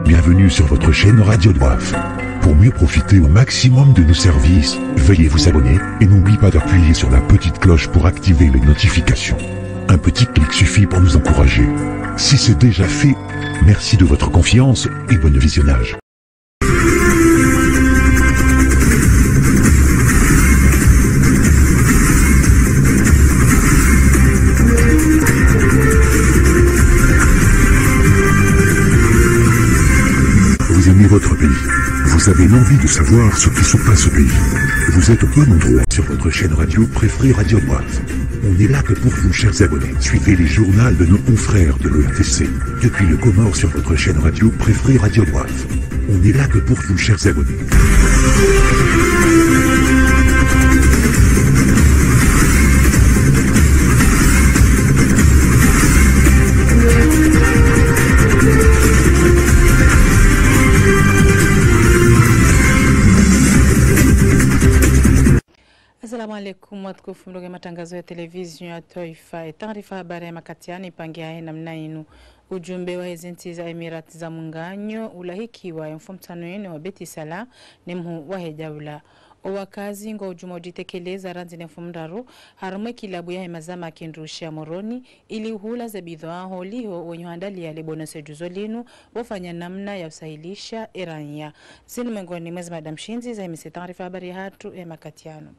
Bienvenue sur votre chaîne Radio Doif. Pour mieux profiter au maximum de nos services, veuillez vous abonner et n'oubliez pas d'appuyer sur la petite cloche pour activer les notifications. Un petit clic suffit pour nous encourager. Si c'est déjà fait, merci de votre confiance et bon visionnage. Vous aimez votre pays. Vous avez l'envie de savoir ce qui se passe au pays. Vous êtes au bon endroit sur votre chaîne radio préférée Radio Doif. On est là que pour vous, chers abonnés. Suivez les journaux de nos confrères de l'EFTC. Depuis le Comore sur votre chaîne radio préférée Radio Doif. On est là que pour vous, chers abonnés. Assalamu alaikum watukufu mloge matangazo ya televizion ya Taifa. Taarifa habari ya makatiani ipangia namna inu. Ujumbe wa hizi za Emirati za Muungano ulahikiwa mfumtano wa Beti Sala ni mhu wa hejawula. Wakazi ngo ujuma ujitekeleza ranzi na mfumdaru harume kilabu ya hemazama kindrushia moroni ili uhula za bidhaa holiho wenyohandali ya lebonose juzolinu wafanya namna ya usahilisha Irania. Zinu mengoni mwezi Madam Shinzi za himisi taarifa habari hatu ya makatiano.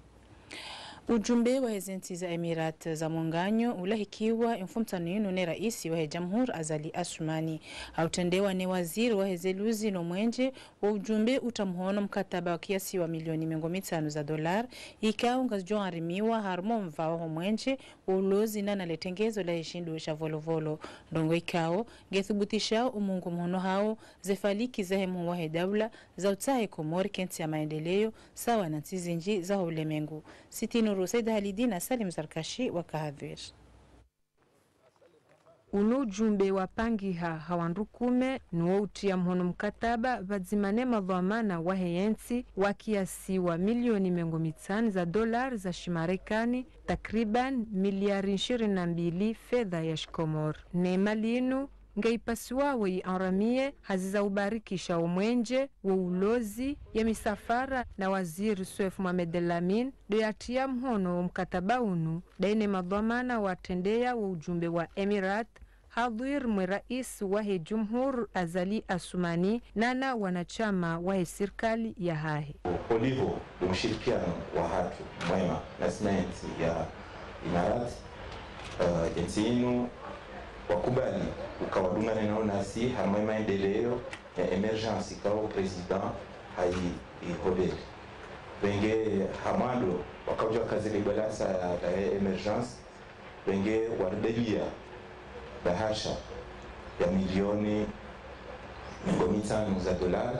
Ujumbe wa hizi za Emirati za Muungano ulahikiwa mfumtano ni raisi wa Jamhuri Azali Assoumani. Hautendewa ni waziri wa hezeluzi no mwenje wa ujumbe utamhono mkataba wa kiasi wa milioni $500 ikao ngazjo harimiwa harmo mvao ho mwenje wa ulozi na naletengezo la heshindu sha volovolo. Ndongo ikao gethubutisha umungu mhono hao zefaliki za hemu wa hedawla za utahe Komori kenti ya maendeleo sawa na tizinji za ulemengu. Sitinu Saida Halidina Salim Zarkashi wa Kahadhir. Uno jumbe wa pangiha hawandukume nuo utia mhono mkataba vadzimane madhamana wa heyensi wa kiasi wa milioni $500 za shimarekani takriban miliari 22 fedha ya shikomor. Neema linu ngaipasiwawe aramie haziza ubarikisha umwenje wa ulozi ya misafara na waziri Swef Mohamed Lamin do yatia mhono mkataba unu daine madhamana watendea wa ujumbe wa Emirat hadhir mwe rais wa Jamhuri Azali Assoumani nana wanachama wa serikali ya hahe. Olivo mshirikiano wa hatu mwema na sinanti ya Imarat jensinu wakubali ukawadungane nao nasi harma maendeleo ya emergency kao president hai ihobeli wenge hamando wakauja kazi libalasa ya emergency wenge wardelia bahasha ya milioni $500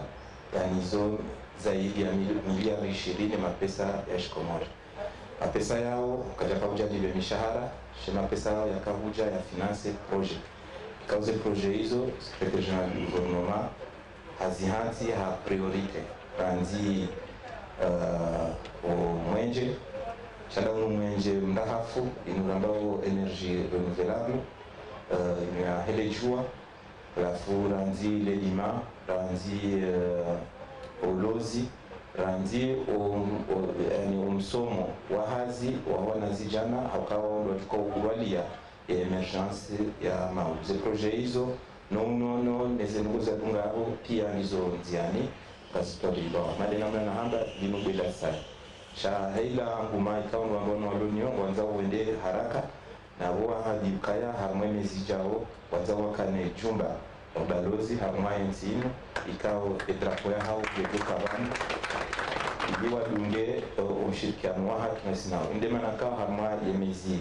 yani zo zaidi ya miliari 20 mapesa ya shikomori. Mapesa yao kaja kauja nile mishahara shema pesa yao yakavuja ya finance project. Kauze project hizo secretary general du gouvernement hazihanzi ha priorite ranzi mwenje chanda mwenje mdahafu inurambao energy renewable ya hele jua lafu ranzi lelima ranzi olozi ranzi umsomo wahazi wa wanazijana hakawa ndo tukauwalia ya emergency ya mauze project hizo no nezenguza dungabo pia nizo nziani kasitwa liba madena na hamba linubela sana sha hila nguma ikawa ngono walonyo wanza uende haraka na wa hadi kaya hamwe mezijao wanza wakane jumba balozi hamwe nsino ikao etrapo ya hao kutoka bana ikiwa dunge ushirikiano wa hatu na sina ndema nakao hamwe yemezi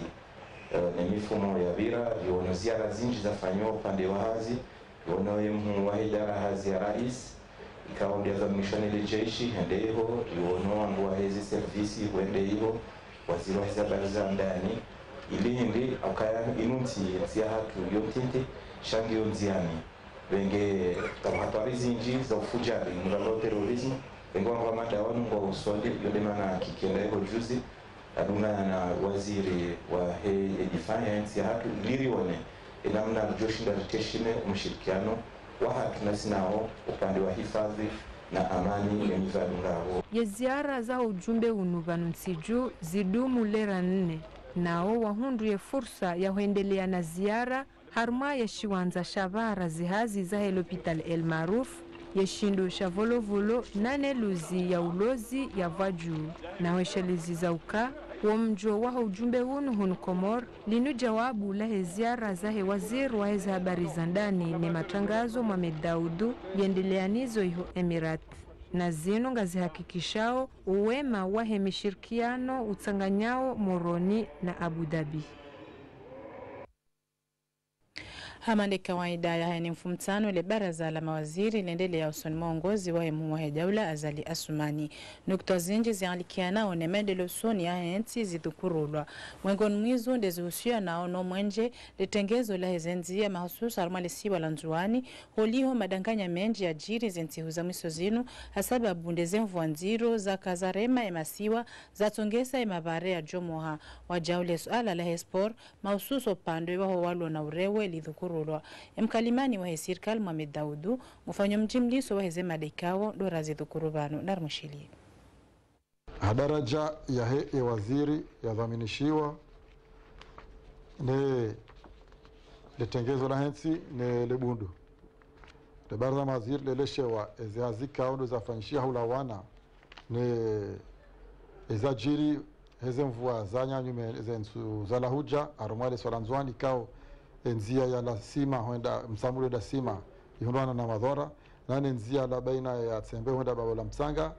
na mifumo ya vira yono ziara zinji zafanywa upande wa hazi yono yemu wa idara hazi ya rais ikawa ndiaza mishonele jeshi hendeho yono wangu wa hezi servisi wendeho waziri wa habari za ndani ili hindi akaya inunti ya hatu yotinte shangi yonziani wenge habari zinji za ufujari mralo terrorism wengo wa madawa ngo usonde yodemana kikienda hiyo juzi adungana na waziri wa defense ya hatu lirione namna joshinda teteshime umshirikiano wahatuna sinao upande wa hifadhi na amani ya mifano ngabo. Ya ziara za ujumbe unuvanu nsiju zidumu lera 4 nao wahunduye fursa ya kuendelea na ziara harma ya shiwanza shavara zihazi za Hospital El Maruf yeshindu shavolovolo nane luzi ya ulozi ya vaju na weshalizi za uka wamjo wa ujumbe hunu Komor linu jawabu la ziara za waziri wa habari za ndani ni matangazo Mohamed Daudu yendeleanizo iho Emirat na zino ngazihakikishao uwema wa mishirikiano utsanganyao Moroni na Abu Dhabi. Hamande kawaida ya haya ni mfumtano ile baraza la mawaziri liendelea usoni mwongozi wa muwahe daula Azali Asumani. Nukta zinji zialikiana onemende losoni ya henti zidhukurulwa. Mwengon mwizu ndezuhusia na ono mwenje litengezo la hezenzi ya mahususa arumalisi walanzuani holiho madanganya menji ya jiri zenti huza mwiso zinu hasababu ndeze mfuanziro za kazarema emasiwa za tongesa emabare ya jomoha wajaule suala la hespor mahususo pandwe waho walo na urewe lidhukuru mkalimani wa serikali Mohamed Daudu mfanyo mjimliso wa heze madekao dorazi dhukurubano narmushili. Hadaraja ya waziri ya dhaminishiwa ne letengezo la hensi ne lebundu le baraza mazir leleshewa ezazika ondo zafanyishia hulawana ne ezajiri heze mvua zanya nyume zensu zalahuja arumale solanzwani kao enzia ya la sima huenda msamule da sima ihundwana na madhora nane nzia la baina ya tsembe huenda babo la msanga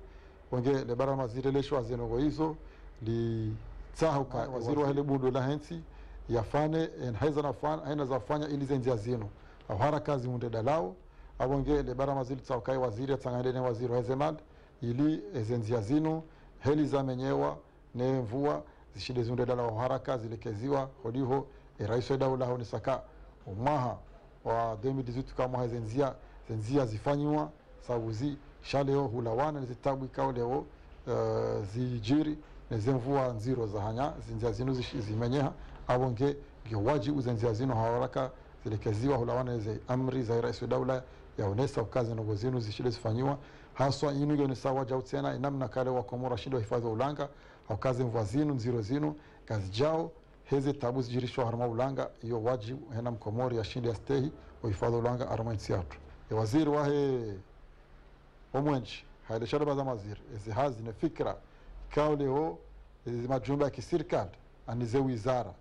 wenge le bara mazireleshwa zenongo hizo li tsahuka waziri wa hele bundu la hensi yafane en haiza na fana aina za fanya ili zenzia zino au haraka zimunde dalao abonge le bara mazili tsahuka waziri tsangande ne waziri wa hezemad ili zenzia zino heli za menyewa ne mvua zishide zunde dalao haraka zilekeziwa hodiho rais wa daula honi saka umaha wa 2018 kama zenzia zifanywa sauzi shaleo hulawana zitabu ikao leo zijiri nezemvua nziro za hanya zenzia zinu zimenyeha abonge giwaji uzenzia zinu haraka zilekeziwa hulawana ze amri za rais wa daula ya onesa ukazi na gozinu zishile zifanywa haswa inu yoni sawa jau tena inamna kale wa Komora shindo hifadhi wa ulanga au kazi mvua zinu nziro zinu kazi jao heze tabu zijirishwa harma ulanga iyo wajibu hena Mkomori ya shindi ya stehi wa hifadhi ulanga arma insiatu ya waziri wahe omwenchi haile shada baza maziri ezi hazi ne fikra kao leo ezi majumba ya kisirikali anize wizara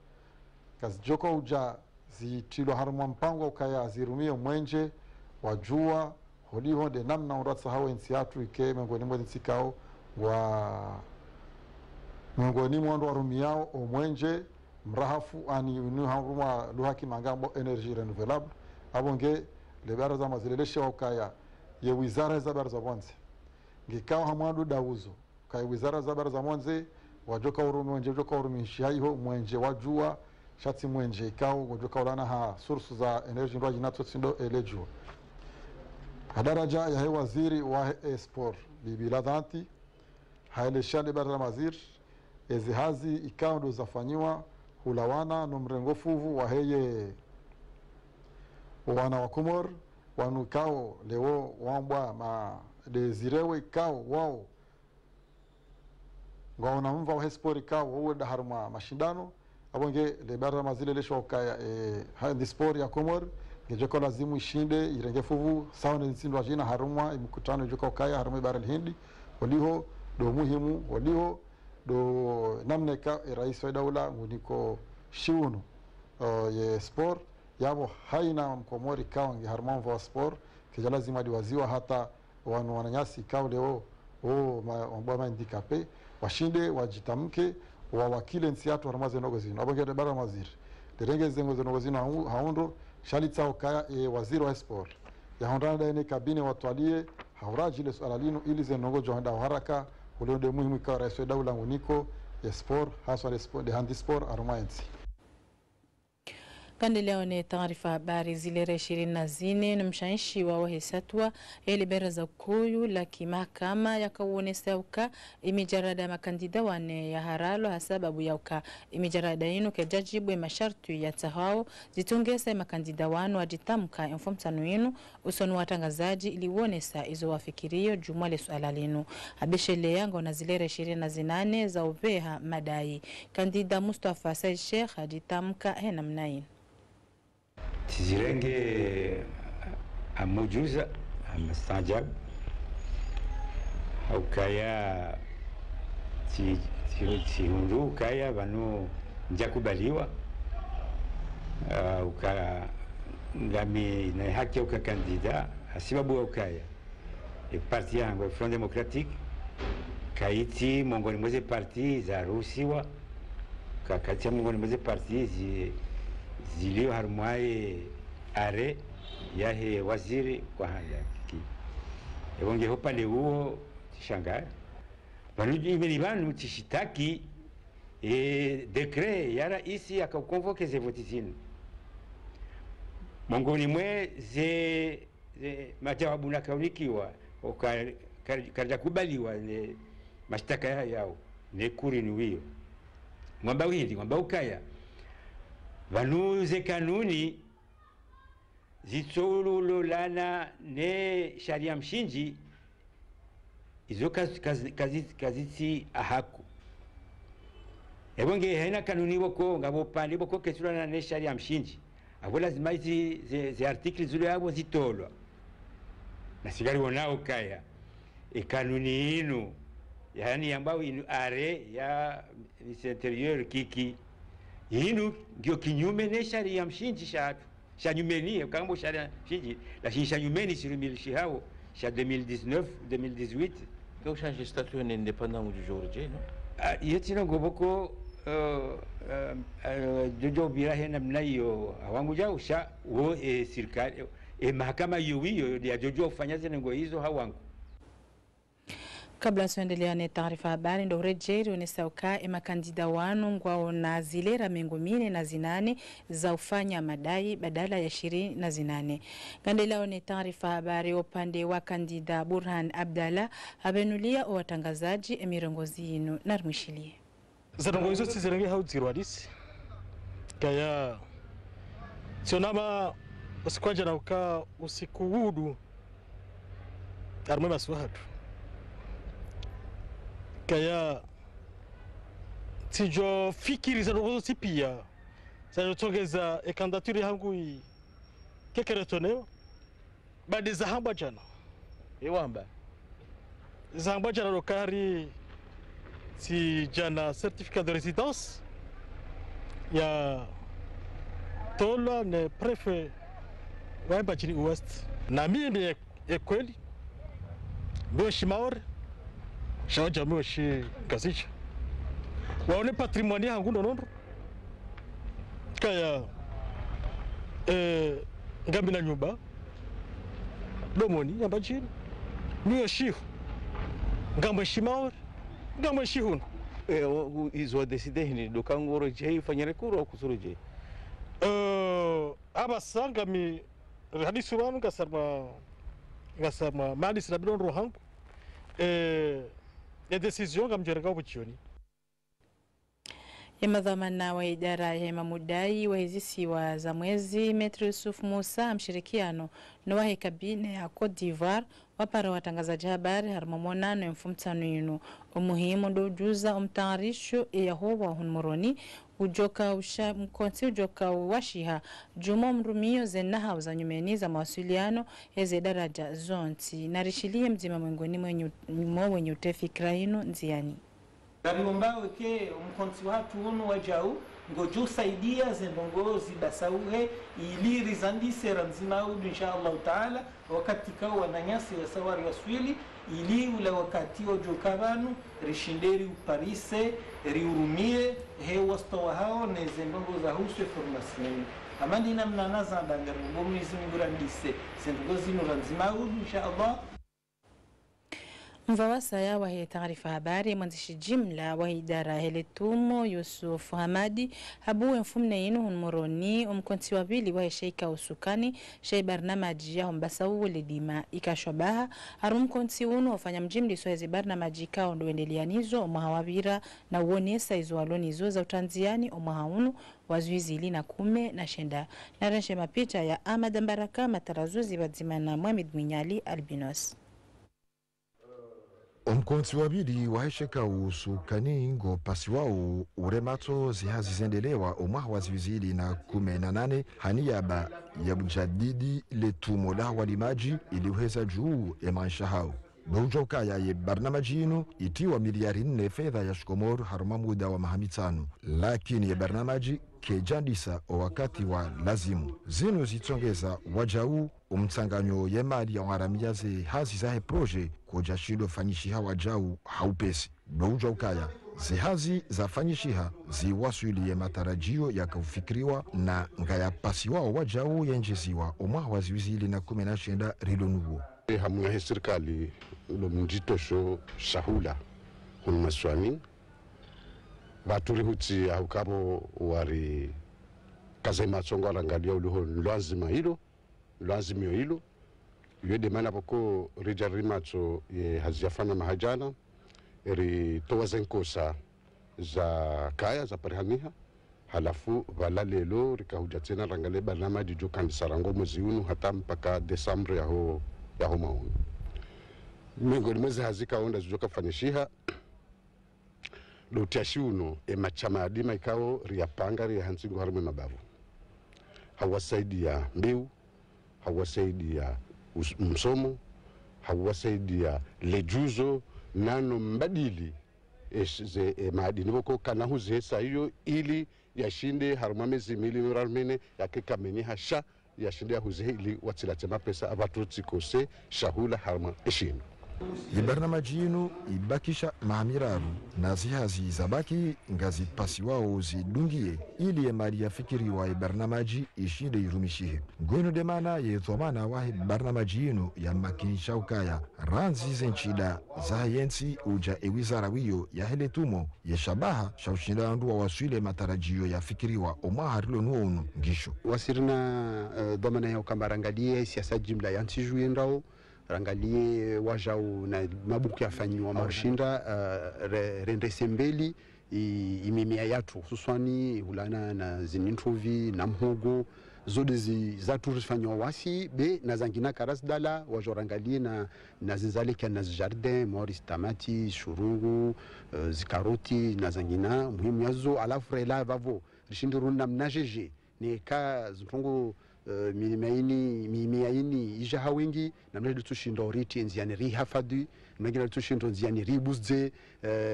kazi joko uja zitilo harma mpango ukaya azirumia mwenje wajua holiho de namna uratsa hawa insiatu ike mengoni mwezi nsikao wa mengoni mwandu warumiao omwenje mrahafu ani unu haruma luhaki mangambo energy renewable abonge le baraza mazilelesha ukaya ye wizara za baraza bonze ngikao hamwandu dauzo kai wizara za baraza bonze wajoka urumi wenje joka urumi shaiho mwenje wajua shati mwenje ikao wajoka ulana ha source za energy ndoji nato sindo elejo hadaraja ya waziri wa sport bibila dhanti haile shale baraza mazir ezihazi ikao ndo zafanywa hulawana no mrengofuvu wa heye wana wa Komor wanukao leo wambwa ma dezirewe kao wao ngaona mva wa hespori kao huwe da harma mashindano abonge le bara mazile lesho ukaya handi sport ya Komor ngejeko lazimu ishinde irengefuvu sawa na nsindo jina haruma mkutano joka ukaya haruma bara hindi waliho do muhimu waliho do namneka rais wa daula nguniko shiunu ye sport yabo haina Mkomori kao ngi harmanvo wa sport kija lazima diwaziwa hata wanu wananyasi kao leo mbama indikape washinde wajitamke wawakile nsiatu harmaze nogo zino abonge de bara maziri derenge zengo nogo zino haundo shalitsa ukaya waziri wa sport ya hondana daine kabine watwalie hauraji le swala lino ili zenongo johanda haraka ulionde muhimu kwa rais wa daula nguniko ya sport haswa de sport de handi sport armaensi Kandeleo ni taarifa habari zilere 24 na mshainshi wa wahisatwa ili beraza kuyu la kimahakama yakawonesa uka imijarada makandida wane ya haralo hasababu ya uka imijarada inu ke jajibu mashartu ya tahao zitungesa makandida wanu wajitamka mfumtano inu usonu watangazaji ili wonesa izo wafikirio jumwale suala linu abishele yango na zilere 28 za ubeha madai kandida Mustafa Said Sheikh ajitamka hena mnaini تزيرنجي أموجوزة أمستعجب أو كايا تيهندو كايا بانو نجاكو بليوة أو كا ngami na haki ya kandida asibabu au kaya parti yangu Front Democratique kaiti mongoni mweze parti za ruhusiwa kati mongoni mweze parti zilio harumwaye are yahe waziri kwa hali yaki ebonge hopale huo tishangara banuji imeni banu tishitaki dekret ya raisi akakonvoke ze votisini mongoni mwe ze majawabu nakaunikiwa karja kubaliwa ne mashtaka yao ne kuri nuwiyo mwamba windi mwamba ukaya vanuze kanuni zitsololana ne sharia mshinji izo kaziti ahaku ebonge haina kanuni boko ngabo pande boko kesulana ne sharia mshinji abo lazima zi artikli zule yabo zitolwa na sigari wonao kaya kanuni inu yani ambao inu are ya interior kiki inu ndio kinyume ne sharia mshinji shatu shanyumeni kama sharia mshinji lakini shanyumeni sirimilishi hao sha 2019 2018 kwa changer statut indépendant du Georgie no yetino goboko jojo birahe namna hiyo hawangu jao sha wo serikali mahakama hiyo ya jojo ufanyaze ngo hizo hawangu. Kabla tuendelea na taarifa habari ndo rejeri unesauka makandida wanu ngwao na zilera mengo 48 za ufanya madai badala ya 28. Kandelea ni taarifa habari upande wa kandida Burhan Abdalla abenulia watangazaji emirongozi inu narmushilie. Zarongozo tizirenge haudzirwadisi kaya sionama usikwanja na uka usikuudu armwe maswahatu kaya tijo fikiri zarongozo tipia zanotongeza kandidaturi yangu kekeretoneo badi zahamba jana ewamba zahamba jana lokari si jana certificat de résidence ya tola ne préfet wa Bajini West na mimi kweli boshi maore shawaja moshi gazicha waone patrimoine yangu ndonondo kaya ngambi na nyumba domoni ya Bajini niyo shihu ngambo shimaore ngambo shihun izo decide ni dokangoro je fanyere kuro kusuru je abasanga mi hadisi wanu gasama mali sirabidon rohangu ya decision ngamjereka ubuchioni Yamadhamana wa idara ya mamudai wa hizisi wa za mwezi Metro Yusuf Musa mshirikiano na wahe kabine ya Cote d'Ivoire wapara watangazaji habari harmomonano ya mfumtano inu umuhimu dojuza umtarisho ya huwa hunmuroni ujoka mkonsi ujoka washiha jumo mrumio zenaha uzanyumeni za mawasiliano heze daraja zonti narishilie mzima mwengoni mwenye utefikra inu nziani Gariombawe ke mkonsi watu unu wajau ngoju saidia zendongozi basauhe ili rizandise ranzima udu inshallah taala wakati kao wananyasi wa sawari waswili ili ule wakati ojokabanu rishinderi uparise riurumie hewa stowa hao ne zendongozi huswe formasioni amandi namna naza bangaru bomizi ngurandise zendongozi no ranzima udu inshallah. Mvawasa ya wahe taarifa habari mwanzishi jimla wa idara hele tumo Yusuf Hamadi habuwe mfumne inu hunmuroni umkonti wabili wahe sheika usukani shei barnamaji ya humbasa uwele dima ikashobaha harumkonti unu wafanya mjimli sohezi barnamaji ka onduendelianizo umahawabira na uonesa izo walonizo za utanziani umahaunu wazuizili na kume na shenda na renshe mapicha ya Ahmad Mbaraka matarazuzi wadzimana Mohamed Mwinyali Albinos. Omkonti wabili wahesheka usukani ngo pasi wao uremato zihazi zendelewa omwaha waziwizili na 18 haniyaba ya bujadidi letumo la walimaji iliweza juu ya maisha hao. Baujoka ya barnamaji inu itiwa miliari 4 fedha ya shikomoro haruma muda wa mahamitano. Lakini ya barnamaji kejandisa o wakati wa lazimu. Zinu zitongeza wajau umtsanganyo ye mali ya waramia ze hazi zahe proje koja shido fanyishiha wajau haupesi. Baujoka ze hazi za fanyishiha ziwasuli ya matarajio ya kaufikiriwa na ngaya pasi wao wajau yenjeziwa omwaha waziwizili na 19 rilonuwo. Hamuna serikali lo mjitosho shahula hunmaswani baturi huti au kabo wari kazema tsongo rangalia uluho lazima hilo yede mana poko rijarimato ye haziafana mahajana eri towazenkosa za kaya za parihaniha halafu valalelo rikahuja tena rangale barnama dijo kandisarango mwezi unu hata mpaka Desembre yaho maunu miongoni mwezi hazika onda zujoka fanishiha lotiashi uno machama adima ikao riyapanga riyahansingu harume mabavu hawasaidia mbiu hawasaidia msomo hawasaidia lejuzo nano mbadili ze maadini wako kana huzesa hiyo ili yashinde haruma mezi mili nurarmene yakekameni hasha yashinde ya huzehe ili watilatema pesa abatutsi kose shahula haruma eshinu. Barnamaji inu ibakisha mahamiraru na zihazi zabaki ngazi pasi wao zidungie ili ye mali ya fikiri wa barnamaji ishinde irumishihe. Gwenu demana ye thomana wahe barnamaji inu ya makinisha ukaya ranzi zenchida za yensi uja ewizara wiyo ya hele tumo ye shabaha shaushinda andu wa waswile matarajio ya fikiri wa omaha rilo nuonu ngisho. Wasirina domana ya ukambarangalie siasa jimla ya ntiju yendrao rangalie wajau na mabuku yafanyiwa marshinda rendesembeli imimia yatu hususani hulana na zinintrovi na mhogo zode zatu rifanywa wasi be na zangina karasdala wajorangalie na zinzaleka na jardin moris tamati shurungu zikaroti na zangina muhimu yazo alafu rela vavo rishindiru na mnajeje ne ka zitongo mimiaini ijaha wengi na mnajili tushindo oriti nziani rihafadu mnajili tushindo nziani ribuzze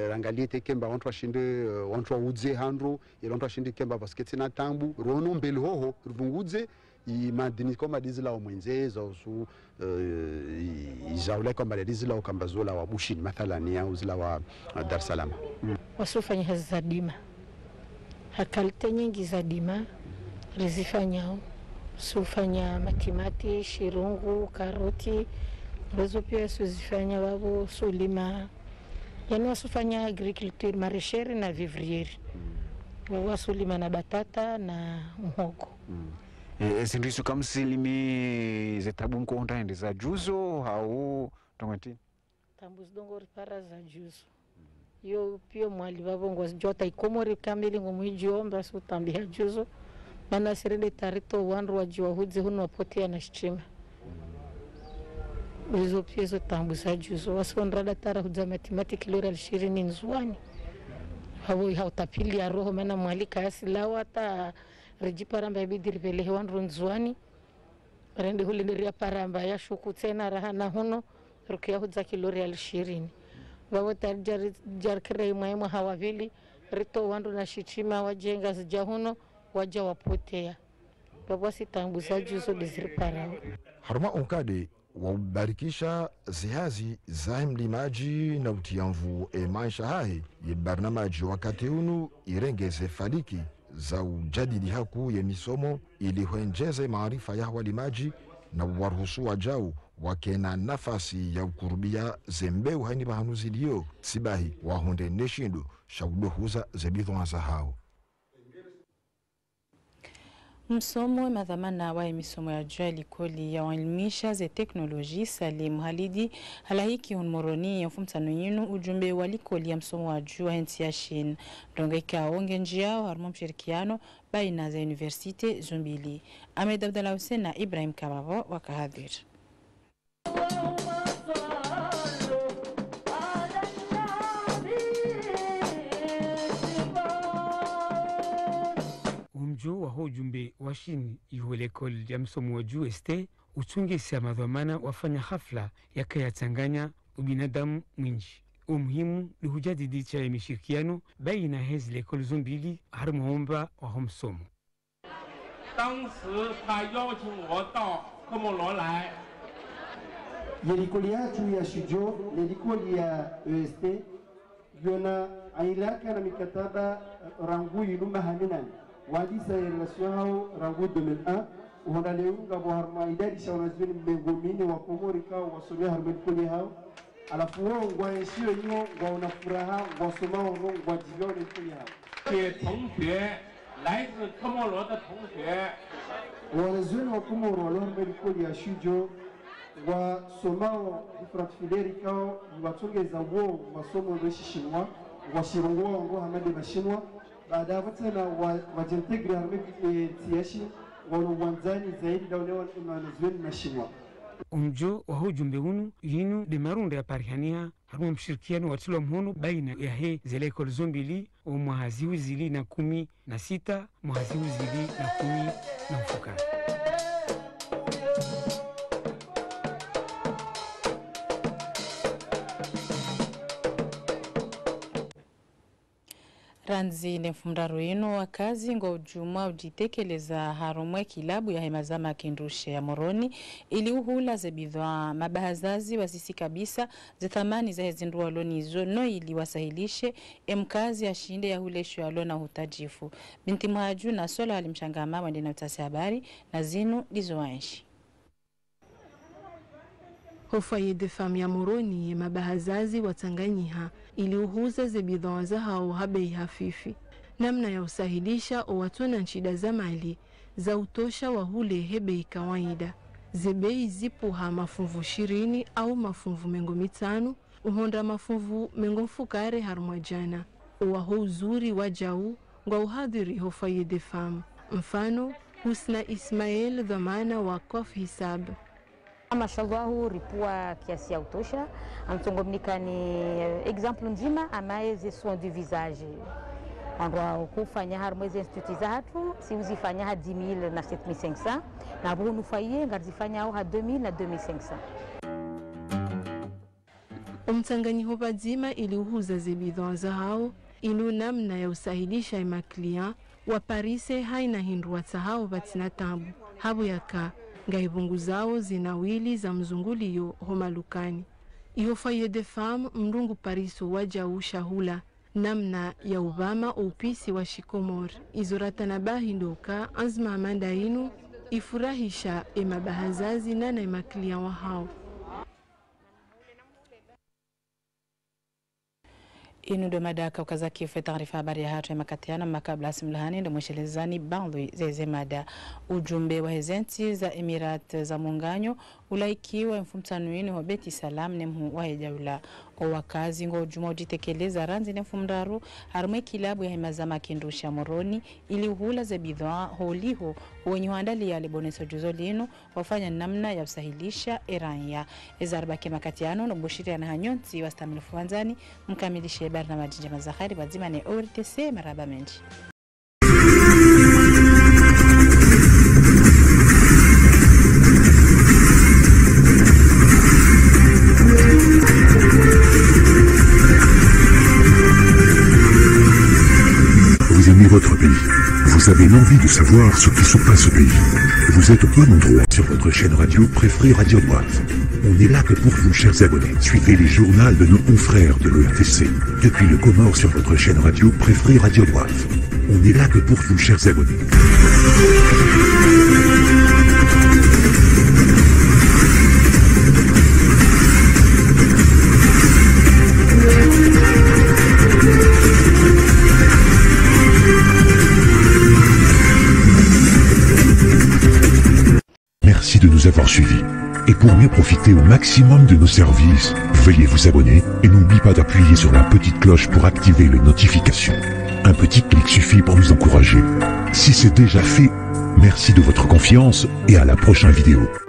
rangalie tekemba wantu washinde wantu waudze handro ili wantu washinde kemba basketi na tambu rono mbele hoho rubunguze imadini koma dizila wa mwenzezo usu ijaule koma dizila wa kambazola wa bushini mathalani ya uzila wa Dar es Salaam. Wasufanya hazi za dima hakalite nyingi za dima rizifanyao sufanya matimati, shirungu, karoti, rezo pia suzifanya wabo sulima. Yani wasufanya agriculture marisheri na vivrieri. Wasulima na batata na mhogo. Sindisu kamsilimi zetabu mkonda ndi za juzo au tongati? Tambu zidongo ripara za juzo. Yo pia mwali wabo ngwazijota ikomori kamili ngumuijiomba su tambia juzo. Mana sirende tarito wanru wajiwa hudze hunu wapotea na shchima. Ulizo piezo tambu za juzo. Wasonrada tara hudza matemati lora alshirini nzuani. Hawo hautapili ya roho mana mwalika asilawa ta rejiparamba yabidirivelehe wanru nzuani. Rende hulineria paramba ya shuku tena rahana huno. Rukia hudza kilori alshirini. Wawo tari jarkire imaima hawavili. Rito wanru na shichima wajenga zijahuno. Waja wapotea baba sitambu za juzo diziripara haruma onkade wabarikisha zihazi za mlimaji na utiamvu maisha hahe ye barnamaji wakati unu irengeze faliki za ujadili haku ye misomo ili huenjeze maarifa ya walimaji na waruhusu wajao wakena nafasi ya ukurubia zembeu haini bahanuzilio sibahi wahonde neshindu shaudohuza zebidhwa za hao. Msomo wa madhamana wa misomo ya jua likoli ya waelimisha ze teknoloji Salim Halidi halahiki unmoroni ya mfumtano yinu ujumbe wa likoli ya msomo wa jua henti ya shin dongeka onge njiao harmo mshirikiano baina za universite zumbili. Ahmed Abdallah Hussein na Ibrahim Kabavo wakahadhir. Umjo wa ujumbe wa shini yuhulekol ya msomo wa juu este uchungisa madhamana wafanya hafla yakayachanganya ubinadamu mwinji. Umuhimu ni hujadidi cha mishirikiano baina hezi lekol zumbili harmuomba wa homsomo. 当时他邀请我到科莫罗来 Yelikoli yetu ya Shujoo, yelikoli ya EST, yona ailaka na mikataba rangu iluma haminani. Wadisa ya relasyon hao rangu 2001, uhonda leunga wa harma idadi sa wanazweni mbengomini wa komorika wasomea harma yelikoli hao. Alafu wao ngwa yeshio nyo, ngwa unafuraha, ngwa soma wano, ngwa jivyo yelikoli hao. 给同学来自科莫罗的同学 wanazweni wa Komoro harma yelikoli ya Shujoo wa somao ifratfileri kao watongeza wo masomo ya Shinwa wa shirungwa ngo hamade mashinwa baada ya tena wajintegri harme tiashi wa wanzani zaidi dawo wanazweni mashinwa. Umjo wa ujumbe unu yinu de marunda ya parihania harmo mshirikiano watilo mhono baina ya he zelekol zombili o mwahaziu zili na 16 mwahaziu zili na 10 na mfukara. Ranzi nefumdaro yino wakazi ngo ujuma ujitekeleza harumwe kilabu ya hemazama kindushe ya moroni ili uhula zebidhwa mabahazazi wasisi kabisa zethamani za hezindu waloni izo no ili wasahilishe mkazi ya shinde ya hulesho ya lona hutajifu. Binti Mwaju na Sola alimshangama wendena utasi habari na zinu lizo wanshi. Hofaye de fami ya moroni mabahazazi watanganyiha ili uhuza zebidhawa za hao habei hafifi. Namna ya usahilisha o watona nchida za mali za utosha wa hule hebei kawaida. Zebei zipuha mafunvu 20 au mafunvu mengo 5 uhonda mafunvu mengo mfukare harumwa jana. Uwaho uzuri wajau ngwa uhadhiri hofaye de fami. Mfano Husna Ismail dhamana wa Kof Hisab. Mashallah ripua kiasi ya utosha amtongomnika ni example nzima amaeze soin du visage andwa kufanya harmweze institut za hatu si uzifanya ha 10000 na 7500 na bunu faye ngazifanya au ha 2000 na 2500. Umtanganyiho bazima ili uhuza zebidhawa za hao inu namna ya usahilisha ima client wa Parise haina hindu watsahao batina tabu habu yaka ngaibungu zao zinawili za mzungulio homalukani. Ihofaye de femme mrungu Pariso waja ushahula namna ya ubama upisi wa shikomor. Izorata na bahindoka anzma amanda inu ifurahisha emabahazazi nana emaklia wa hao. Inu do madaka ukazaki ufe taarifa habari ya hatu ya makatiana makabla simlahani ndo mweshelezani bandui zeze mada. Ujumbe wa hezenti za Emirat za Munganyo ulaikiwa mfumtanuini wa Beti Salam nemhu wa hejaula. O wakazi ngo ujuma ujitekeleza ranzi nefumdaru harume kilabu ya hemazama kindusha moroni ili uhula za bidhaa holiho wenye huandali ya liboneso juzo linu wafanya namna ya usahilisha eranya. Ezarbake makatiano nubushiri ya nahanyonti wa stamilifu wanzani mkamilishe habari na majinja mazahari wazima ni ORTC maraba menji. Vous aimez votre pays, vous avez l'envie de savoir ce qui se passe au pays. Vous êtes au bon endroit sur votre chaîne radio préférée Radio Droite. On est là que pour vous, chers abonnés. Suivez les journaux de nos confrères de l'ORTC. Depuis le Comore sur votre chaîne radio préférée Radio Droite. On est là que pour vous, chers abonnés. merci de nous avoir suivis. Et pour mieux profiter au maximum de nos services, veuillez vous abonner et n'oubliez pas d'appuyer sur la petite cloche pour activer les notifications. Un petit clic suffit pour nous encourager. Si c'est déjà fait, merci de votre confiance et à la prochaine vidéo.